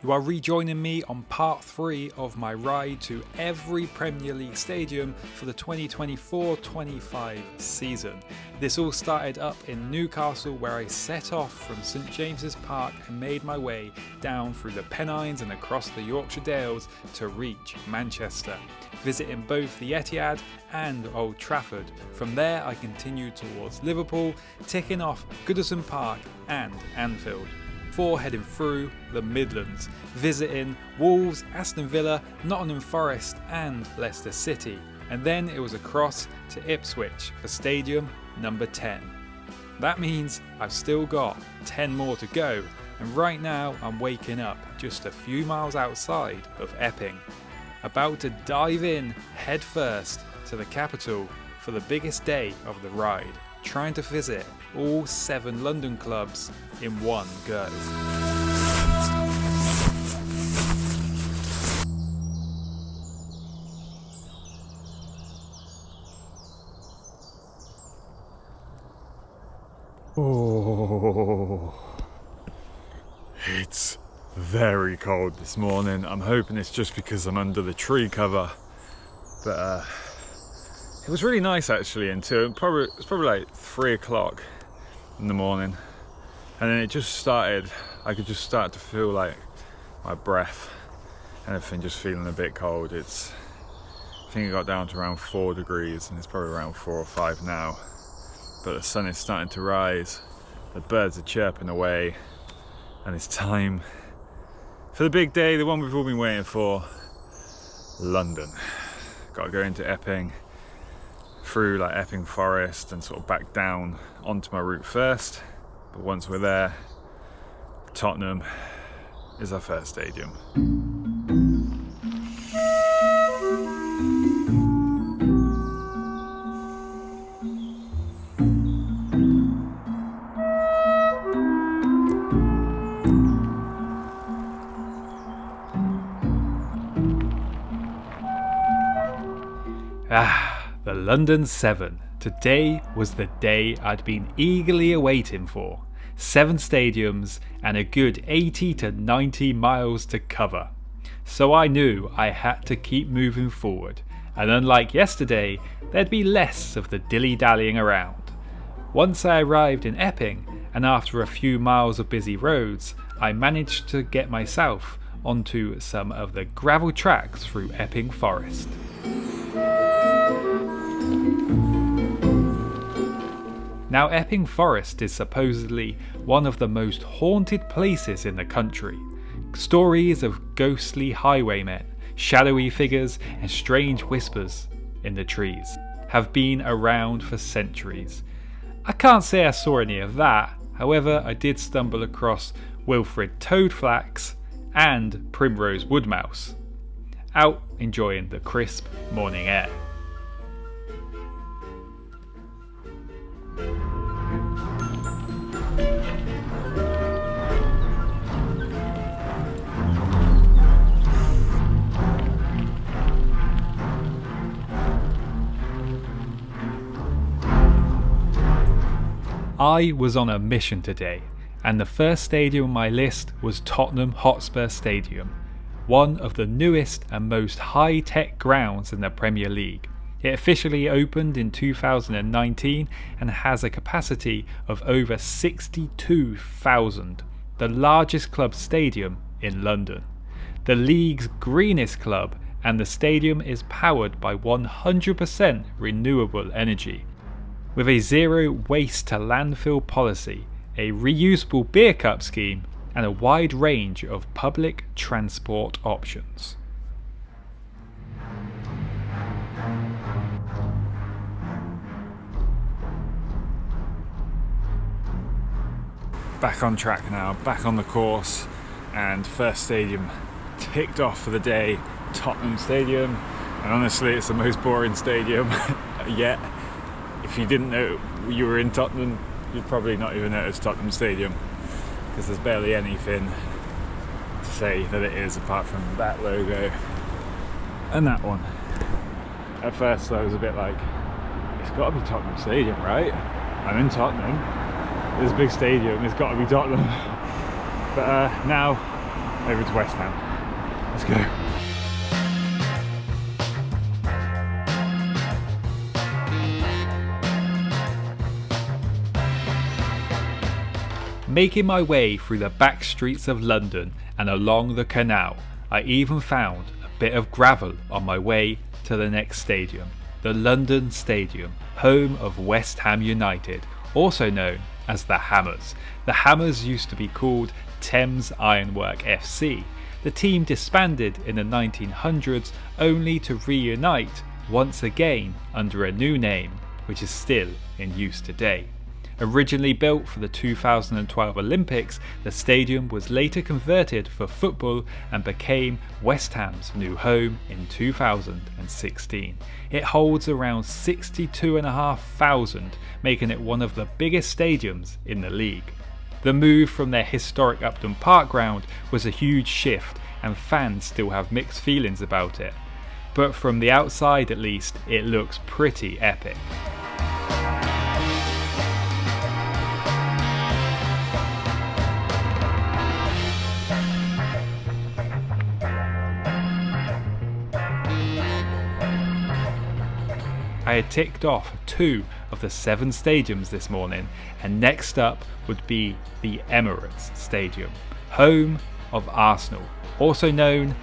You are rejoining me on part 3 of my ride to every Premier League stadium for the 2024-25 season. This all started up in Newcastle, where I set off from St James's Park and made my way down through the Pennines and across the Yorkshire Dales to reach Manchester, visiting both the Etihad and Old Trafford. From there I continued towards Liverpool, ticking off Goodison Park and Anfield, before heading through the Midlands, visiting Wolves, Aston Villa, Nottingham Forest and Leicester City, and then it was across to Ipswich for stadium number 10. That means I've still got 10 more to go, and right now I'm waking up just a few miles outside of Epping, about to dive in head first to the capital for the biggest day of the ride, trying to visit all 7 London clubs in one go. Oh, it's very cold this morning. I'm hoping it's just because I'm under the tree cover, but it was really nice actually until it was probably like 3 o'clock in the morning, and then it just started. I could just start to feel like my breath and everything just feeling a bit cold. I think it got down to around 4 degrees, and it's probably around 4 or 5 now. But the sun is starting to rise, the birds are chirping away, and it's time for the big day, the one we've all been waiting for, London. Got to go into Epping, through like Epping Forest and sort of back down onto my route first. But once we're there, Tottenham is our first stadium. The London 7. Today was the day I'd been eagerly awaiting for. 7 stadiums and a good 80 to 90 miles to cover. So I knew I had to keep moving forward, and unlike yesterday, there'd be less of the dilly-dallying around. Once I arrived in Epping, and after a few miles of busy roads, I managed to get myself onto some of the gravel tracks through Epping Forest. Now, Epping Forest is supposedly one of the most haunted places in the country. Stories of ghostly highwaymen, shadowy figures and strange whispers in the trees have been around for centuries. I can't say I saw any of that, however I did stumble across Wilfred Toadflax and Primrose Woodmouse, out enjoying the crisp morning air. I was on a mission today, and the first stadium on my list was Tottenham Hotspur Stadium, one of the newest and most high-tech grounds in the Premier League. It officially opened in 2019 and has a capacity of over 62,000, the largest club stadium in London. The league's greenest club, and the stadium is powered by 100% renewable energy. With a zero waste to landfill policy, a reusable beer cup scheme, and a wide range of public transport options. Back on track now, back on the course, and first stadium ticked off for the day, Tottenham Stadium. And honestly, it's the most boring stadium yet. If you didn't know you were in Tottenham, you'd probably not even notice Tottenham Stadium, because there's barely anything to say that it is apart from that logo and that one. At first I was a bit like, it's got to be Tottenham Stadium, right? I'm in Tottenham, there's a big stadium, it's got to be Tottenham. But now over to West Ham. Let's go. Making my way through the back streets of London and along the canal, I even found a bit of gravel on my way to the next stadium, the London Stadium, home of West Ham United, also known as the Hammers. The Hammers used to be called Thames Ironwork FC. The team disbanded in the 1900s only to reunite once again under a new name, which is still in use today. Originally built for the 2012 Olympics, the stadium was later converted for football and became West Ham's new home in 2016. It holds around 62,500, making it one of the biggest stadiums in the league. The move from their historic Upton Park ground was a huge shift, and fans still have mixed feelings about it. But from the outside at least, it looks pretty epic. I had ticked off 2 of the 7 stadiums this morning, and next up would be the Emirates Stadium, home of Arsenal, also known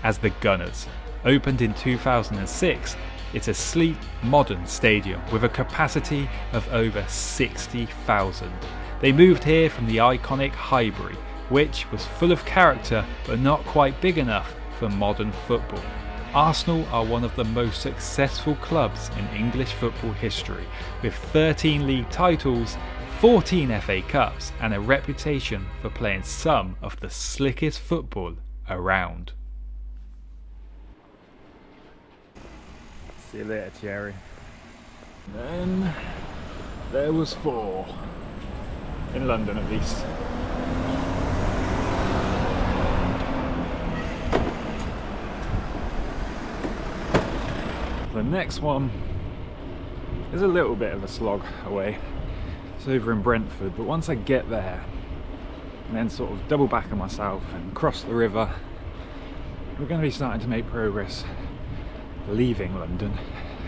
as the Gunners. Opened in 2006, it's a sleek, modern stadium with a capacity of over 60,000. They moved here from the iconic Highbury, which was full of character but not quite big enough for modern football. Arsenal are one of the most successful clubs in English football history, with 13 league titles, 14 FA Cups, and a reputation for playing some of the slickest football around. See you later, Thierry. And then there was 4, in London at least. The next one is a little bit of a slog away. It's over in Brentford, but once I get there and then sort of double back on myself and cross the river, we're going to be starting to make progress leaving London,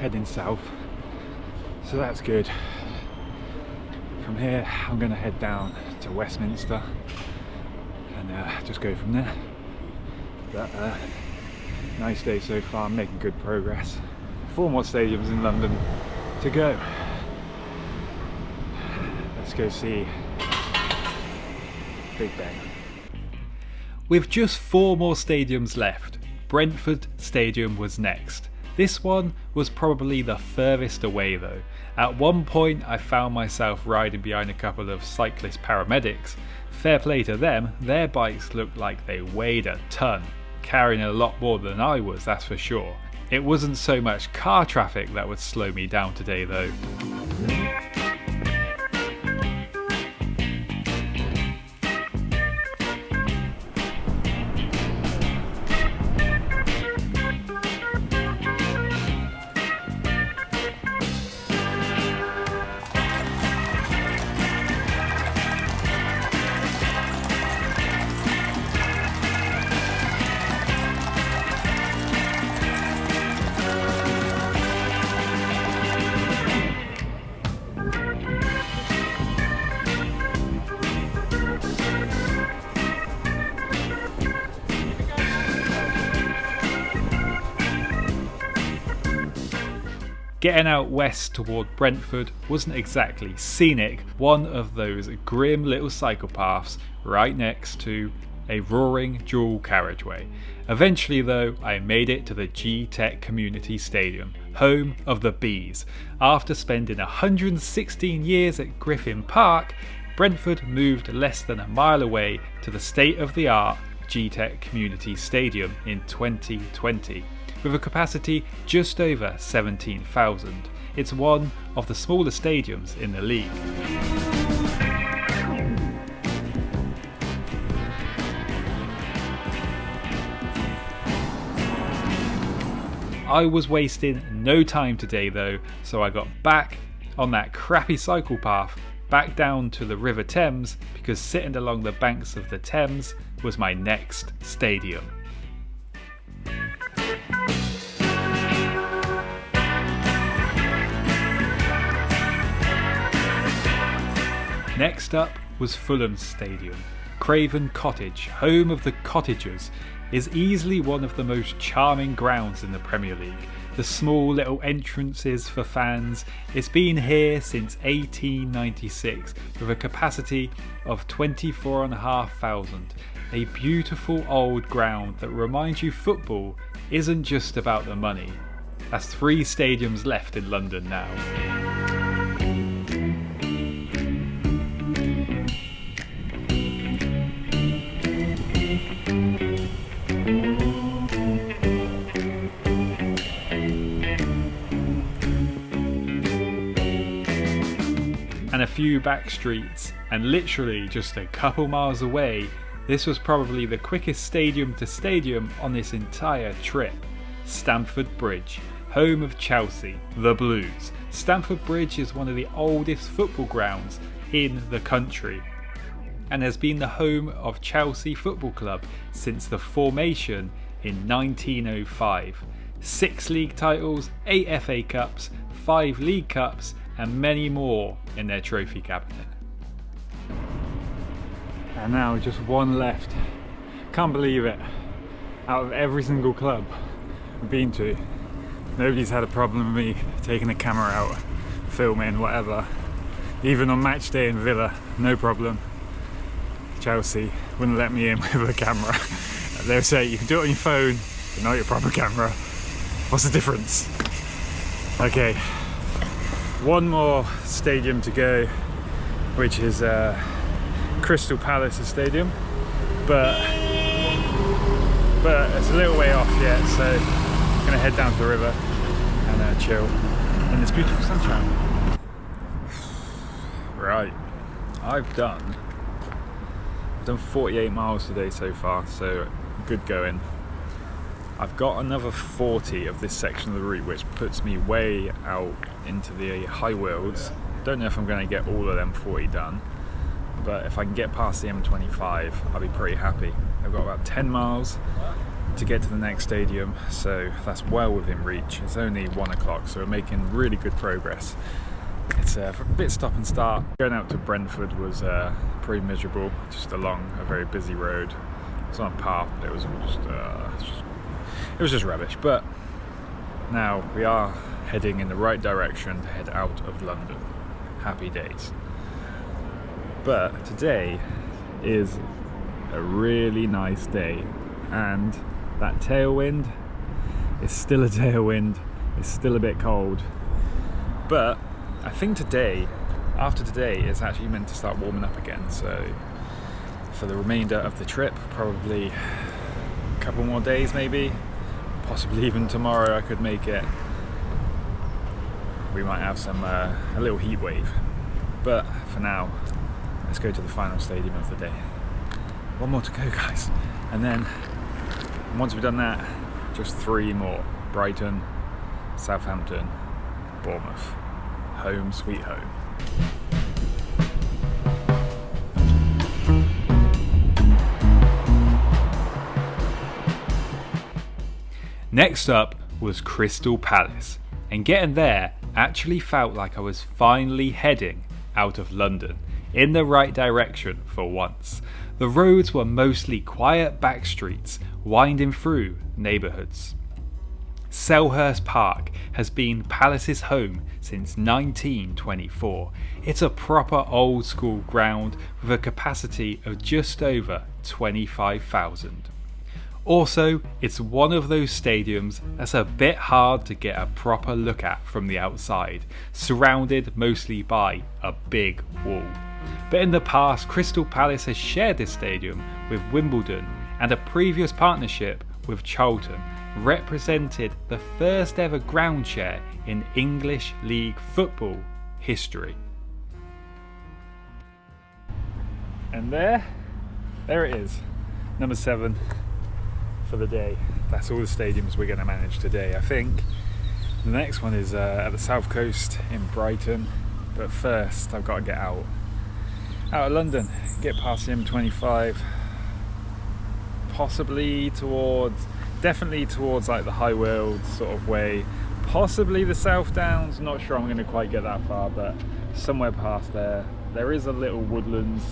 heading south, so that's good. From here I'm going to head down to Westminster and just go from there. But nice day so far, I'm making good progress. 4 more stadiums in London to go. Let's go see Big Ben. With just 4 more stadiums left, Brentford Stadium was next. This one was probably the furthest away though. At one point I found myself riding behind a couple of cyclist paramedics. Fair play to them, their bikes looked like they weighed a ton, carrying a lot more than I was, that's for sure. It wasn't so much car traffic that would slow me down today though. Getting out west toward Brentford wasn't exactly scenic, one of those grim little cycle paths right next to a roaring dual carriageway. Eventually though, I made it to the G-Tech Community Stadium, home of the Bees. After spending 116 years at Griffin Park, Brentford moved less than a mile away to the state-of-the-art G-Tech Community Stadium in 2020. With a capacity just over 17,000. It's one of the smaller stadiums in the league. I was wasting no time today though, so I got back on that crappy cycle path back down to the River Thames, because sitting along the banks of the Thames was my next stadium. Next up was Fulham's stadium. Craven Cottage, home of the Cottagers, is easily one of the most charming grounds in the Premier League. The small little entrances for fans. It's been here since 1896 with a capacity of 24,500. A beautiful old ground that reminds you football isn't just about the money. That's 3 stadiums left in London now. And a few back streets, and literally just a couple miles away, this was probably the quickest stadium to stadium on this entire trip. Stamford Bridge, home of Chelsea, the Blues. Stamford Bridge is one of the oldest football grounds in the country and has been the home of Chelsea Football Club since the formation in 1905. 6 league titles, 8 FA Cups, 5 League Cups, and many more in their trophy cabinet. And now just one left. Can't believe it. Out of every single club I've been to, nobody's had a problem with me taking the camera out, filming, whatever. Even on match day in Villa, no problem. Chelsea wouldn't let me in with a camera. They'll say you can do it on your phone, but not your proper camera. What's the difference? Okay. One more stadium to go, which is Crystal Palace Stadium, but it's a little way off yet, so I'm gonna head down to the river and chill in this beautiful sunshine. Right, I've done 48 miles today so far, so good going. I've got another 40 of this section of the route, which puts me way out into the high worlds. Don't know if I'm going to get all of them 40 done, but if I can get past the M25, I'll be pretty happy. I've got about 10 miles to get to the next stadium, so that's well within reach. It's only 1 o'clock, so we're making really good progress. It's a bit stop and start. Going out to Brentford was pretty miserable, just along a very busy road. It was on a path, but it was just rubbish. But now we are heading in the right direction to head out of London. Happy days. But today is a really nice day, and that tailwind is still a tailwind. It's still a bit cold, but I think after today it's actually meant to start warming up again, so for the remainder of the trip, probably a couple more days maybe, possibly even tomorrow I could make it. We might have a little heat wave, but for now let's go to the final stadium of the day. One more to go, guys, and then once we've done that, just 3 more. Brighton, Southampton, Bournemouth. Home sweet home. Next up was Crystal Palace, and getting there actually felt like I was finally heading out of London, in the right direction for once. The roads were mostly quiet back streets winding through neighbourhoods. Selhurst Park has been Palace's home since 1924. It's a proper old school ground with a capacity of just over 25,000. Also, it's one of those stadiums that's a bit hard to get a proper look at from the outside, surrounded mostly by a big wall. But in the past, Crystal Palace has shared this stadium with Wimbledon, and a previous partnership with Charlton represented the first ever ground share in English League football history. And there it is, number 7 for the day. That's all the stadiums we're going to manage today. I think the next one is at the south coast in Brighton, but first I've got to get out of London, get past the M25, possibly definitely towards like the High Weald sort of way, possibly the South Downs. Not sure I'm going to quite get that far, but somewhere past there. There is a little woodlands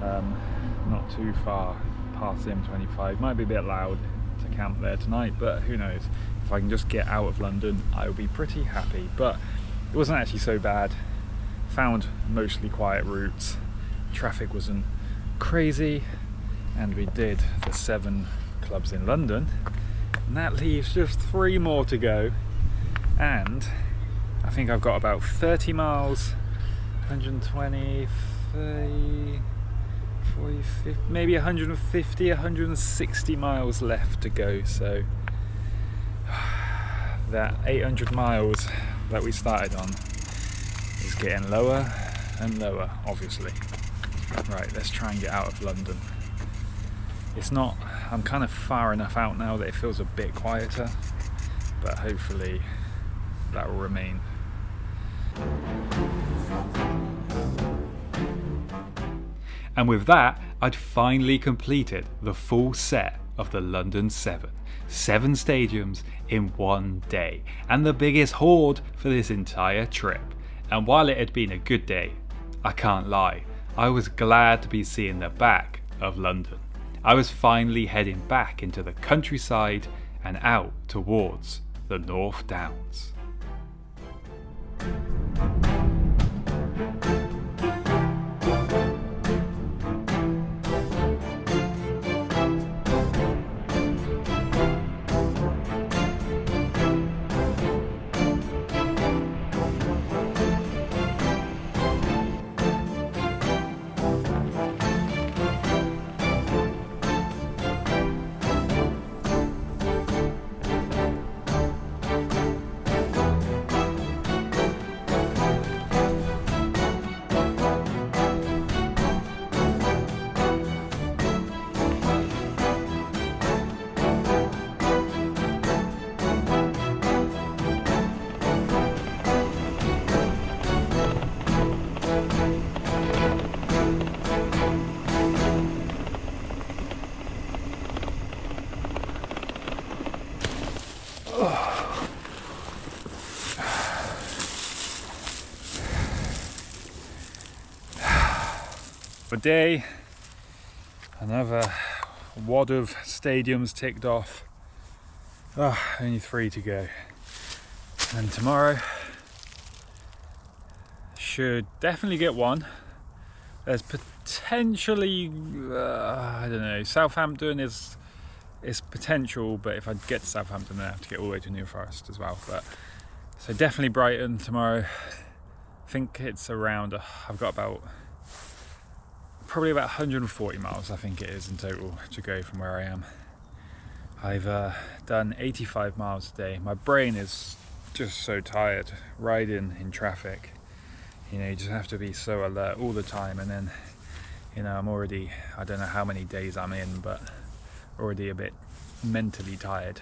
not too far past the M25. Might be a bit loud to camp there tonight, but who knows. If I can just get out of London, I will be pretty happy. But it wasn't actually so bad. Found mostly quiet routes, traffic wasn't crazy, and we did the 7 clubs in London, and that leaves just 3 more to go. And I think I've got about 30 miles, 120, 30, 40, 50, maybe 150, 160 miles left to go. So that 800 miles that we started on is getting lower and lower, obviously. Right, let's try and get out of London. It's not, I'm kind of far enough out now that it feels a bit quieter, but hopefully that will remain. And with that, I'd finally completed the full set of the London 7. 7 stadiums in one day, and the biggest horde for this entire trip. And while it had been a good day, I can't lie, I was glad to be seeing the back of London. I was finally heading back into the countryside and out towards the North Downs. For day, another wad of stadiums ticked off. Only 3 to go. And tomorrow should definitely get one. There's potentially, I don't know, Southampton is potential, but if I get to Southampton then I have to get all the way to New Forest as well. But so definitely Brighton tomorrow. I think it's around, I've got probably about 140 miles I think it is in total to go from where I am. I've done 85 miles a day. My brain is just so tired riding in traffic. You know, you just have to be so alert all the time, and then, you know, I'm already, I don't know how many days I'm in, but already a bit mentally tired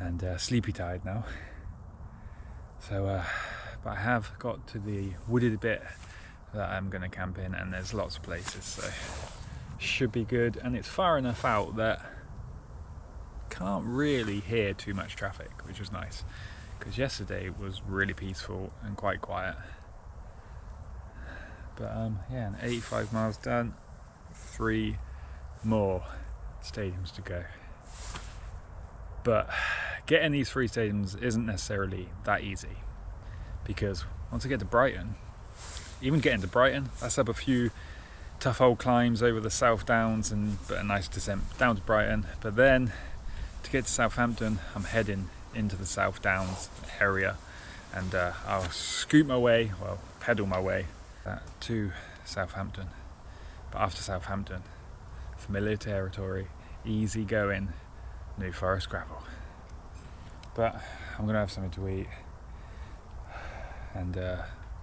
and sleepy tired now. So but I have got to the wooded bit that I'm going to camp in, and there's lots of places, so should be good. And it's far enough out that can't really hear too much traffic, which is nice, because yesterday was really peaceful and quite quiet. But yeah, and 85 miles done, 3 more stadiums to go. But getting these 3 stadiums isn't necessarily that easy, because once I get to Brighton, even getting to Brighton, that's up a few tough old climbs over the South Downs, but a nice descent down to Brighton. But then to get to Southampton, I'm heading into the South Downs area, and I'll scoot my way, well, pedal my way to Southampton. But after Southampton, familiar territory, easy going, New Forest gravel. But I'm gonna have something to eat, and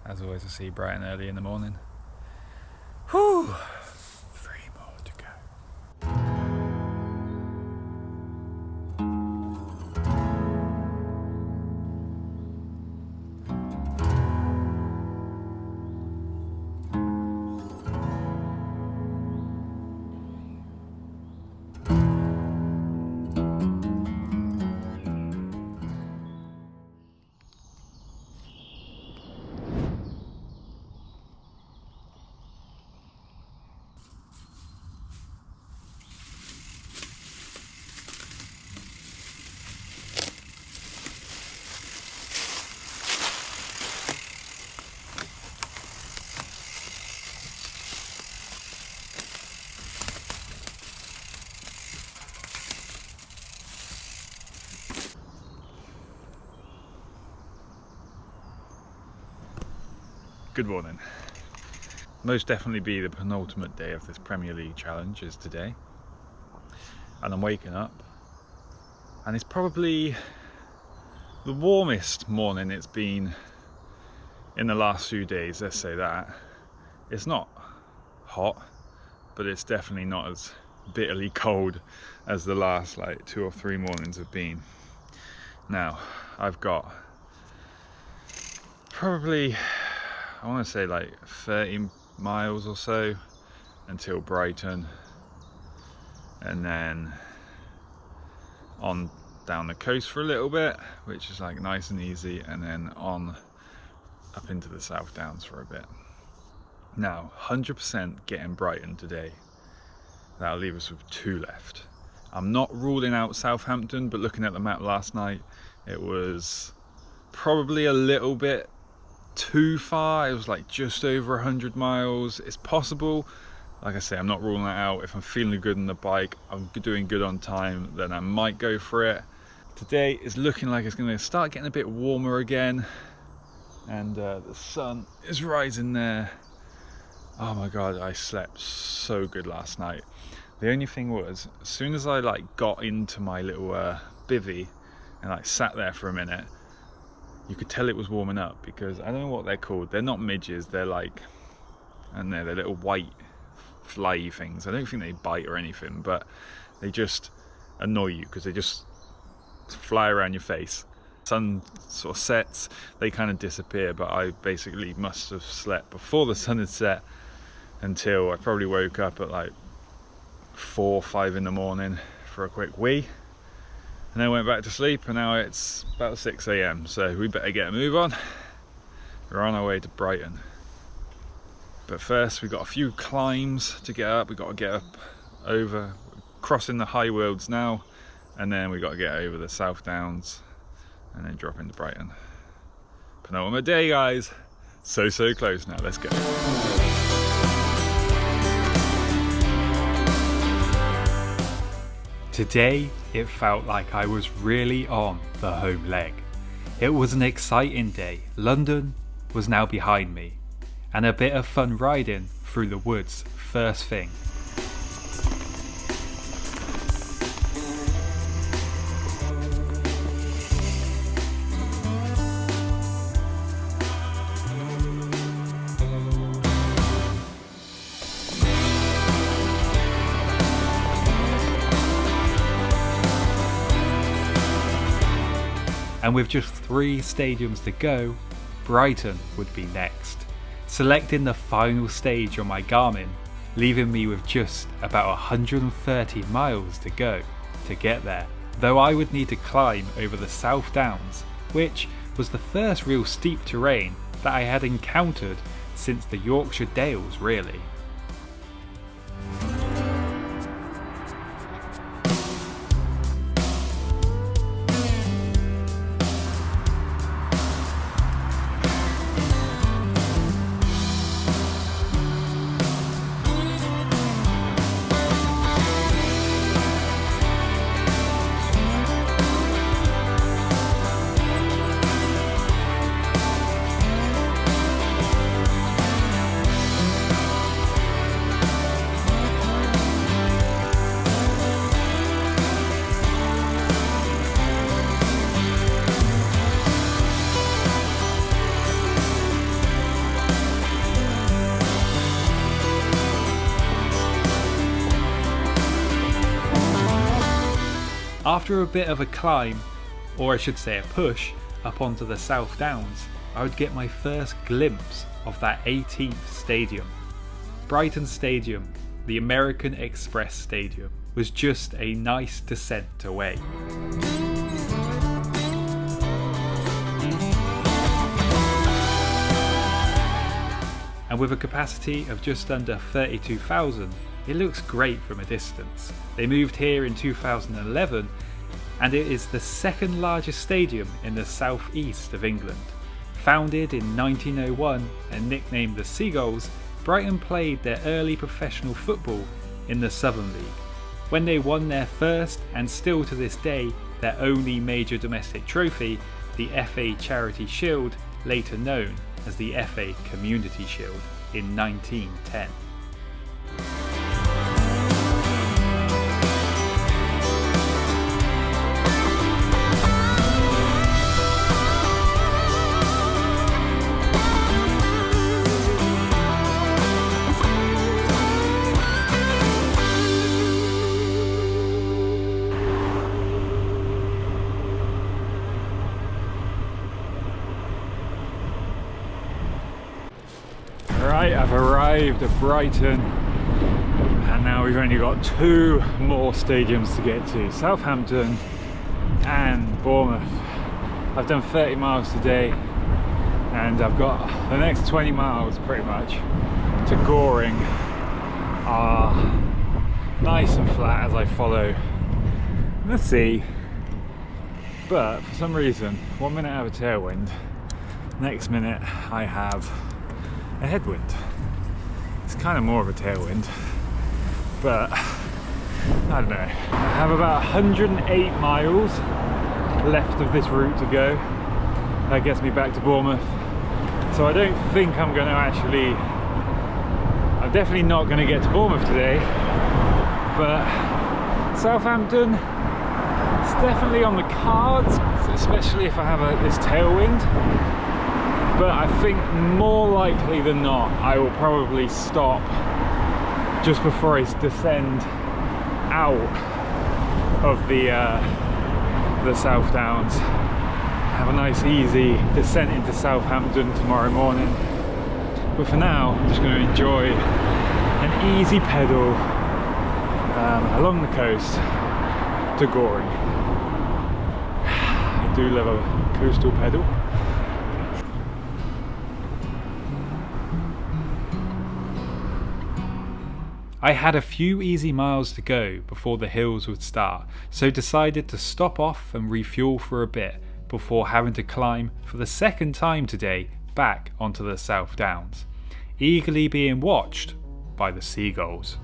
as always, I see Brighton early in the morning. Whew! 3 more to go. Good morning. Most definitely be the penultimate day of this Premier League challenge is today. And I'm waking up and it's probably the warmest morning it's been in the last few days, let's say that. It's not hot, but it's definitely not as bitterly cold as the last 2 or 3 mornings have been. Now, I've got probably, I want to say 30 miles or so until Brighton, and then on down the coast for a little bit, which is nice and easy, and then on up into the South Downs for a bit. Now, 100% getting Brighton today. That'll leave us with 2 left. I'm not ruling out Southampton, but looking at the map last night, it was probably a little bit too far. It was just over 100 miles. It's possible. Like I say, I'm not ruling that out. If I'm feeling good on the bike, I'm doing good on time, then I might go for it. Today is looking like it's going to start getting a bit warmer again, and the sun is rising there. Oh my god, I slept so good last night. The only thing was, as soon as I got into my little bivvy and sat there for a minute, you could tell it was warming up, because I don't know what they're called. They're not midges, they're they're little white fly things. I don't think they bite or anything, but they just annoy you because they just fly around your face. Sun sort of sets, they kind of disappear, but I basically must have slept before the sun had set until I probably woke up at 4 or 5 in the morning for a quick wee, and then went back to sleep, and now it's about 6 a.m, so we better get a move on. We're on our way to Brighton, but first we've got a few climbs to get up. We've got to get up over, crossing the high roads now, and then we've got to get over the South Downs and then drop into Brighton. Penultimate day, guys. So close now. Let's go. Today, it felt like I was really on the home leg. It was an exciting day. London was now behind me, and a bit of fun riding through the woods first thing. And with just 3 stadiums to go, Brighton would be next, selecting the final stage on my Garmin, leaving me with just about 130 miles to go to get there, though I would need to climb over the South Downs, which was the first real steep terrain that I had encountered since the Yorkshire Dales, really. After a bit of a climb, or I should say a push, up onto the South Downs, I would get my first glimpse of that 18th stadium. Brighton Stadium, the American Express Stadium, was just a nice descent away. And with a capacity of just under 32,000, it looks great from a distance. They moved here in 2011, and it is the second largest stadium in the southeast of England. Founded in 1901 and nicknamed the Seagulls, Brighton played their early professional football in the Southern League. When they won their first, and still to this day, their only major domestic trophy, the FA Charity Shield, later known as the FA Community Shield in 1910. Right, I've arrived at Brighton and now we've only got 2 more stadiums to get to, Southampton and Bournemouth. I've done 30 miles today and I've got the next 20 miles pretty much to Goring are nice and flat as I follow the sea, but for some reason 1 minute I have a tailwind, next minute I have a headwind. It's kind of more of a tailwind, but I don't know. I have about 108 miles left of this route to go. That gets me back to Bournemouth. So I don't think I'm going to I'm definitely not going to get to Bournemouth today, but Southampton, it's definitely on the cards, especially if I have this tailwind. But I think more likely than not I will probably stop just before I descend out of the South Downs. Have a nice easy descent into Southampton tomorrow morning. But for now I'm just going to enjoy an easy pedal along the coast to Goring. I do love a coastal pedal. I had a few easy miles to go before the hills would start, so decided to stop off and refuel for a bit before having to climb for the second time today back onto the South Downs, eagerly being watched by the seagulls.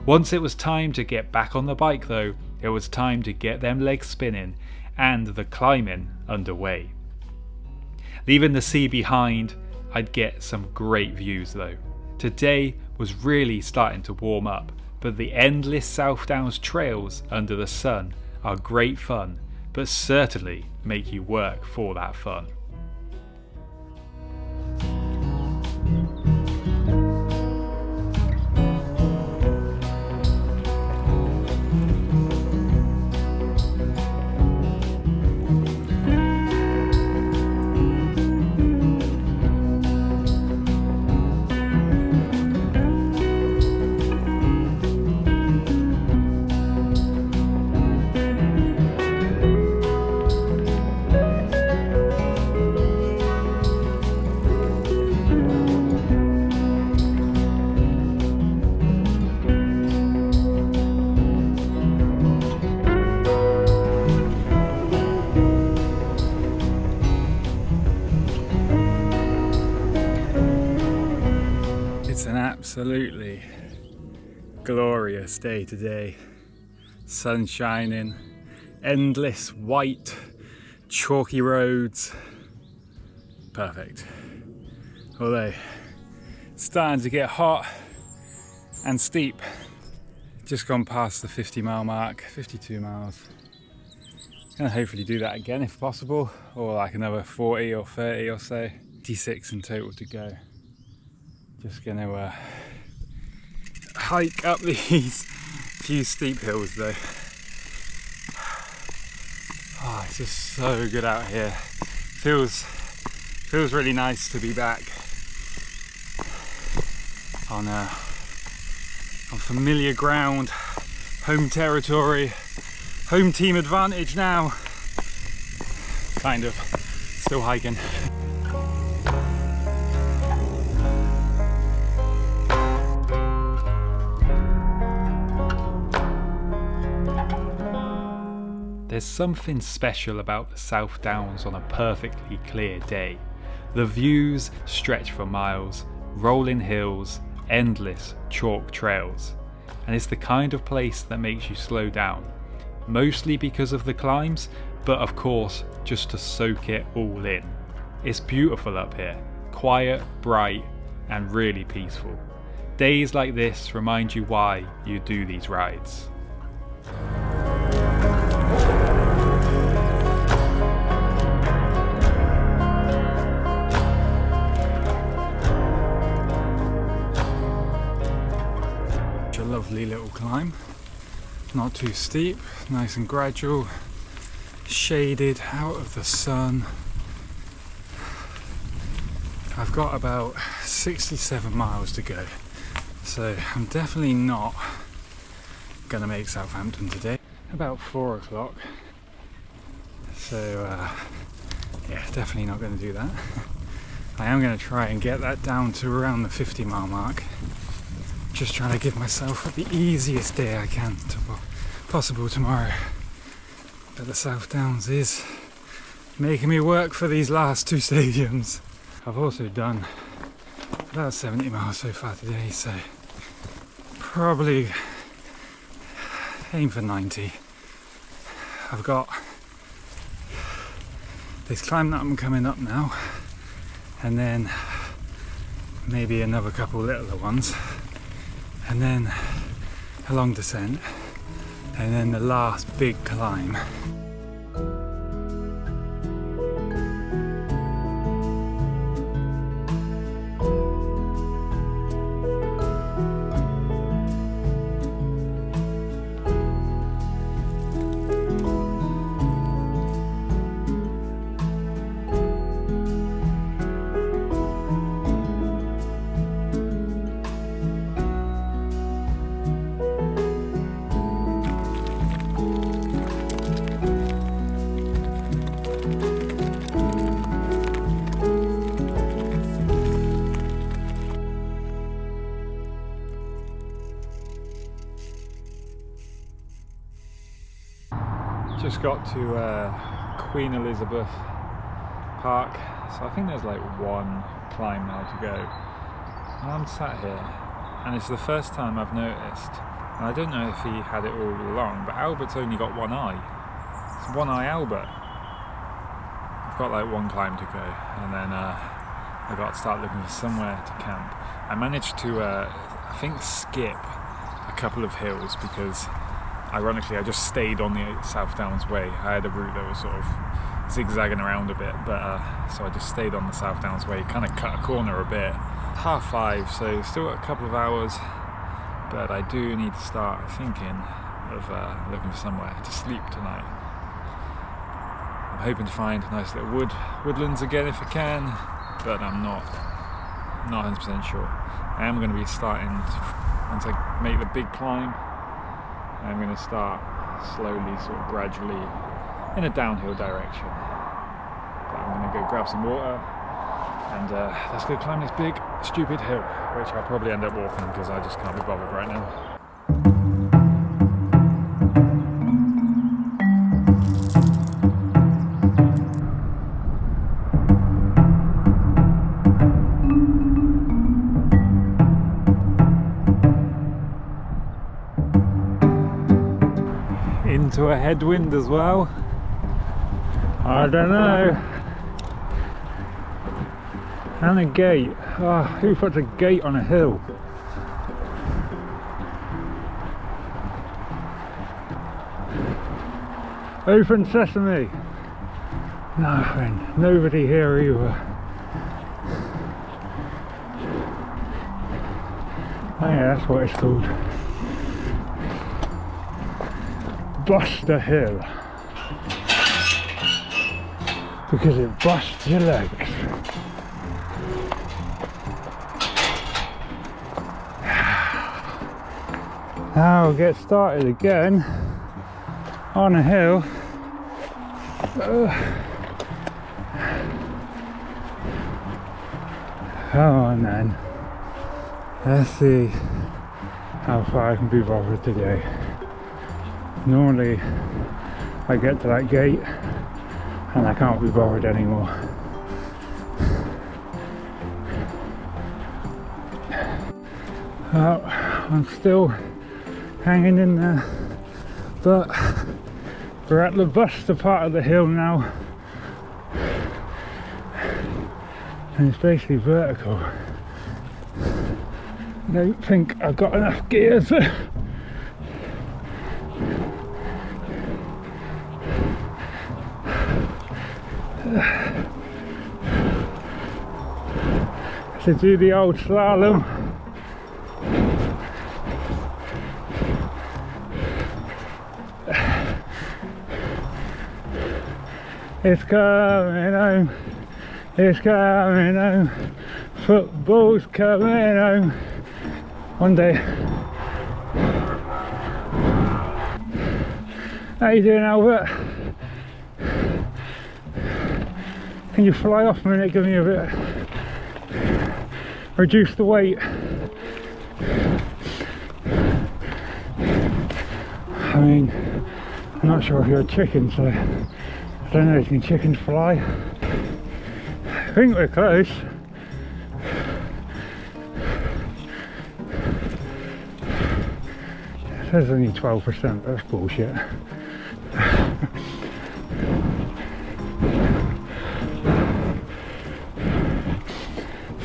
Once it was time to get back on the bike though, it was time to get them legs spinning and the climbing underway. Leaving the sea behind, I'd get some great views though. Today was really starting to warm up, but the endless South Downs trails under the sun are great fun, but certainly make you work for that fun. Absolutely glorious day today. Sun shining, endless white chalky roads. Perfect. Although it's starting to get hot and steep. Just gone past the 50 mile mark, 52 miles. Gonna hopefully do that again if possible, or like another 40 or 30 or so. 56 in total to go. Just gonna hike up these few steep hills though. Oh, it's just so good out here. Feels really nice to be back on familiar ground, home territory, home team advantage now. Kind of, still hiking. There's something special about the South Downs on a perfectly clear day. The views stretch for miles, rolling hills, endless chalk trails. And it's the kind of place that makes you slow down, mostly because of the climbs, but of course just to soak it all in. It's beautiful up here, quiet, bright, and really peaceful. Days like this remind you why you do these rides. A lovely little climb, not too steep, nice and gradual, shaded out of the sun. I've got about 67 miles to go, so I'm definitely not gonna make Southampton today. About 4 o'clock, so yeah, definitely not gonna do that. I am gonna try and get that down to around the 50-mile mark. Just trying to give myself the easiest day I can possible tomorrow. But the South Downs is making me work for these last 2 stadiums. I've also done about 70 miles so far today, so probably aim for 90. I've got this climb that I'm coming up now, and then maybe another couple littler ones, and then a long descent, and then the last big climb. Just got to Queen Elizabeth Park, so I think there's like one climb now to go. And I'm sat here, and it's the first time I've noticed, and I don't know if he had it all along, but Albert's only got one eye. It's one eye Albert. I've got like one climb to go, and then I've got to start looking for somewhere to camp. I managed to, I think, skip a couple of hills because ironically, I just stayed on the South Downs way. I had a route that was sort of zigzagging around a bit, but so I just stayed on the South Downs way, kind of cut a corner a bit. 5:30, so still got a couple of hours, but I do need to start thinking of looking for somewhere to sleep tonight. I'm hoping to find nice little woodlands again if I can, but I'm not 100% sure. I am going to be starting, once I make the big climb, I'm going to start slowly, sort of gradually, in a downhill direction. But I'm going to go grab some water and let's go climb this big, stupid hill, which I'll probably end up walking because I just can't be bothered right now. Into a headwind as well. I don't know. And a gate. Oh, who puts a gate on a hill? Open sesame. Nothing. Nobody here either. Oh yeah, that's what it's called. Bust a hill, because it busts your legs. Now we'll get started again on a hill. Come on then, let's see how far I can be bothered today. Normally I get to that gate and I can't be bothered anymore. Well, I'm still hanging in there, but we're at the buster part of the hill now, and it's basically vertical. I don't think I've got enough gears. To do the old slalom. It's coming home, it's coming home, football's coming home. One day. How you doing, Albert? Can you fly off a minute, give me a bit, reduce the weight. I mean, I'm not sure if you're a chicken, so I don't know, can chickens fly? I think we're close. It says only 12%, that's bullshit.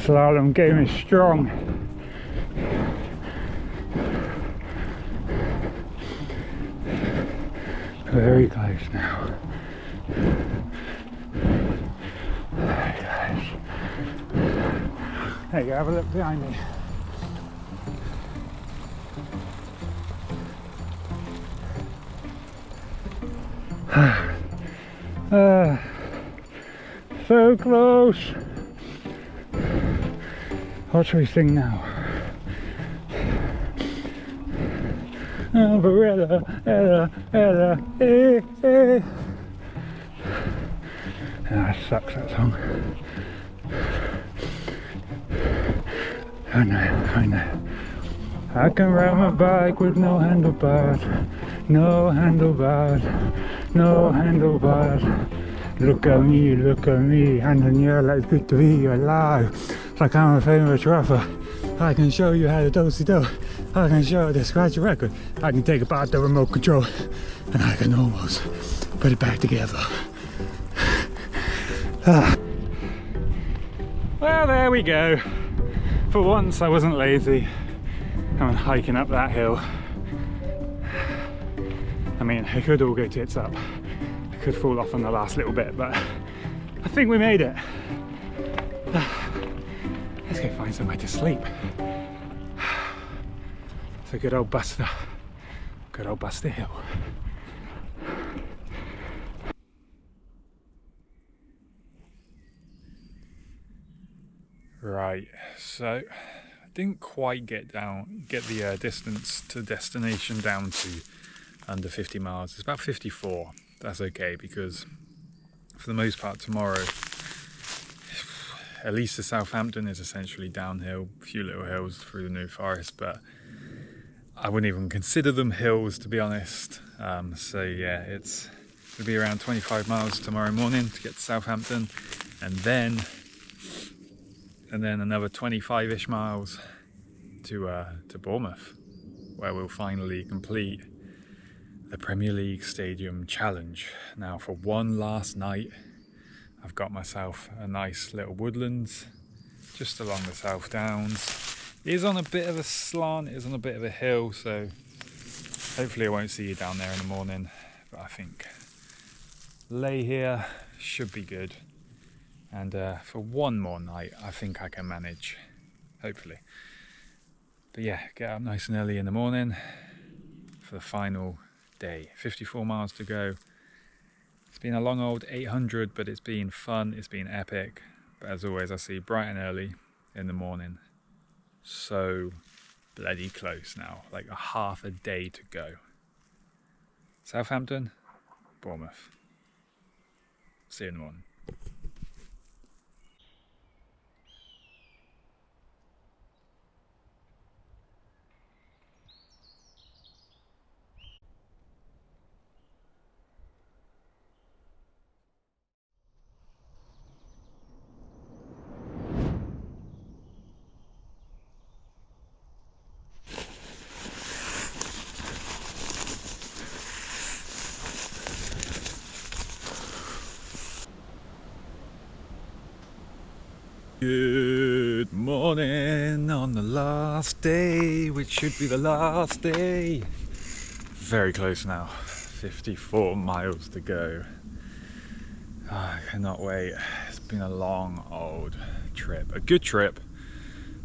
Slalom game is strong. Very close now. Very close. There you go, have a look behind me. So close. What should we sing now? Umbrella, Ella, Ella, eh, eh. That sucks, that song. I know. I can ride my bike with no handlebars, no handlebars, no handlebars. Look at me, hands in the air like it's good to be alive. It's like I'm a famous rapper. I can show you how to do-si-do. I can show you the scratch record. I can take apart the remote control and I can almost put it back together. Well, there we go. For once I wasn't lazy. I went hiking up that hill. I mean, it could all go tits up. It could fall off on the last little bit, but I think we made it. Let's go find somewhere to sleep. It's a good old Buster Hill. Right, so I didn't quite get the distance to destination down to under 50 miles. It's about 54. That's okay, because for the most part tomorrow, at least to Southampton, is essentially downhill, a few little hills through the New Forest, but I wouldn't even consider them hills, to be honest. So yeah, it's going to be around 25 miles tomorrow morning to get to Southampton, and then another 25-ish miles to Bournemouth, where we'll finally complete the Premier League Stadium Challenge. Now, for one last night, I've got myself a nice little woodlands just along the South Downs. It is on a bit of a slant, it is on a bit of a hill, so hopefully I won't see you down there in the morning, but I think lay here should be good. And for one more night, I think I can manage, hopefully. But yeah, get up nice and early in the morning for the final day. 54 miles to go. It's been a long old 800, but it's been fun, it's been epic. But as always, I see bright and early in the morning. So bloody close now, like a half a day to go. Southampton, Bournemouth. See you in the morning. Good morning on the last day, which should be the last day. Very close now, 54 miles to go. I cannot wait. It's been a long old trip, a good trip,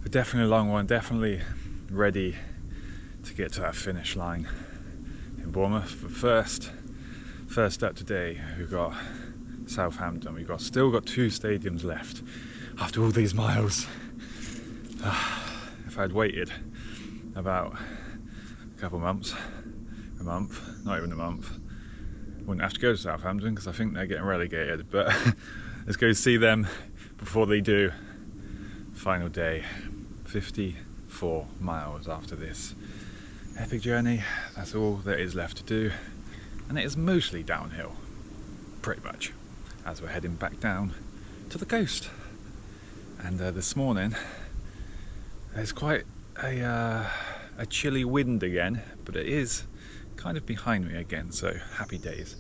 but definitely a long one. Definitely ready to get to that finish line in Bournemouth. But first up today, we've got Southampton. We've still got 2 stadiums left after all these miles. If I'd waited about a couple months, a month, not even a month, wouldn't have to go to Southampton because I think they're getting relegated. But let's go see them before they do. Final day, 54 miles after this epic journey. That's all there is left to do, and it is mostly downhill, pretty much, as we're heading back down to the coast. And this morning there's quite a chilly wind again, but it is kind of behind me again, so happy days.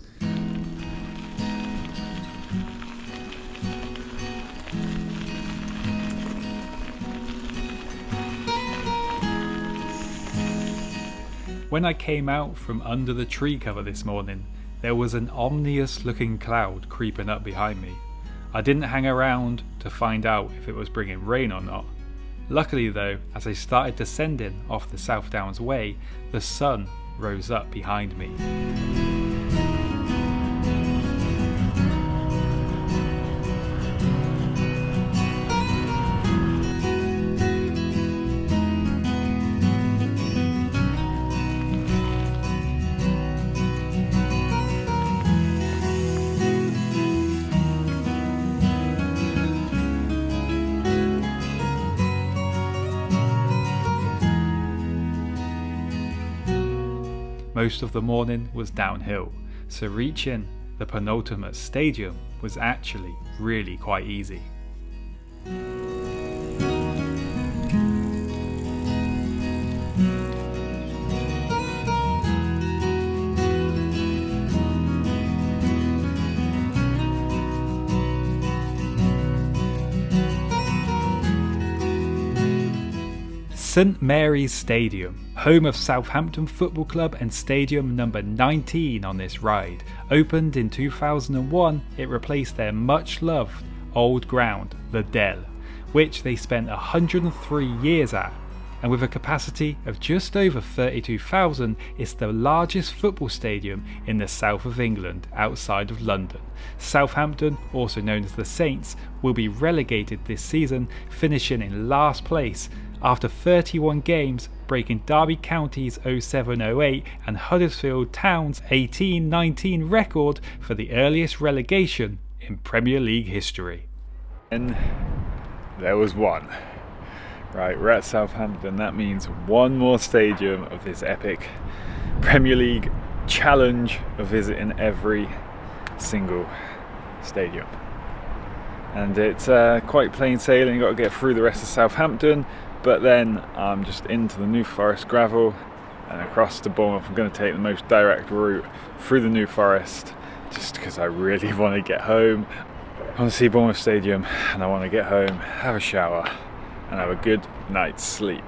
When I came out from under the tree cover this morning, there was an ominous looking cloud creeping up behind me. I didn't hang around to find out if it was bringing rain or not. Luckily though, as I started descending off the South Downs Way, the sun rose up behind me. Most of the morning was downhill, so reaching the penultimate stadium was actually really quite easy. St Mary's Stadium, home of Southampton Football Club and stadium number 19 on this ride. Opened in 2001, it replaced their much loved old ground, the Dell, which they spent 103 years at. And with a capacity of just over 32,000, it's the largest football stadium in the south of England outside of London. Southampton, also known as the Saints, will be relegated this season, finishing in last place after 31 games, breaking Derby County's 07-08 and Huddersfield Town's 18-19 record for the earliest relegation in Premier League history. And there was one. Right, we're at Southampton. That means one more stadium of this epic Premier League challenge of visiting every single stadium. And it's quite plain sailing. You've got to get through the rest of Southampton, but then I'm just into the New Forest gravel and across to Bournemouth. I'm going to take the most direct route through the New Forest just because I really want to get home. I want to see Bournemouth Stadium and I want to get home, have a shower and have a good night's sleep.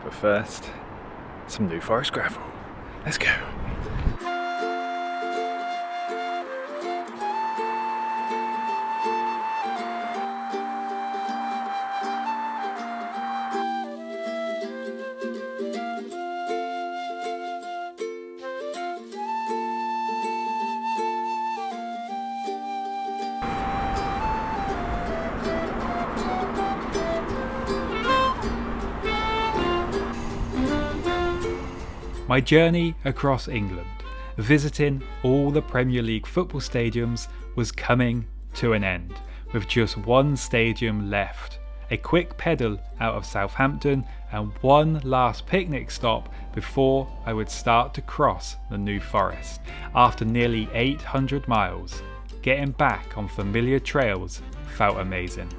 But first, some New Forest gravel. Let's go. My journey across England, visiting all the Premier League football stadiums, was coming to an end, with just one stadium left. A quick pedal out of Southampton and one last picnic stop before I would start to cross the New Forest. After nearly 800 miles, getting back on familiar trails felt amazing.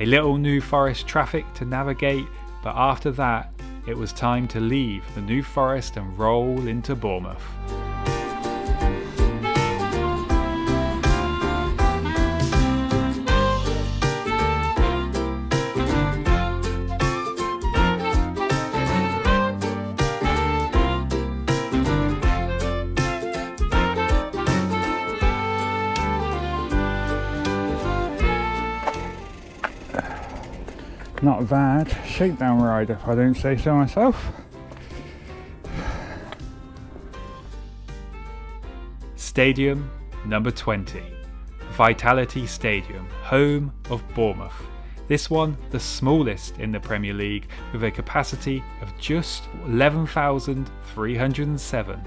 A little New Forest traffic to navigate, but after that, it was time to leave the New Forest and roll into Bournemouth. Not a bad shakedown ride if I don't say so myself. Stadium number 20. Vitality Stadium, home of Bournemouth. This one, the smallest in the Premier League, with a capacity of just 11,307.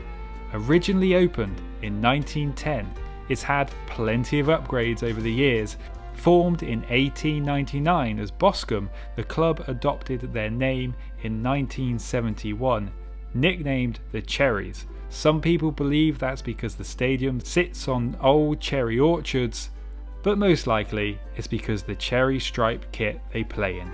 Originally opened in 1910, it's had plenty of upgrades over the years. Formed in 1899 as Boscombe, the club adopted their name in 1971, nicknamed the Cherries. Some people believe that's because the stadium sits on old cherry orchards, but most likely it's because the cherry striped kit they play in.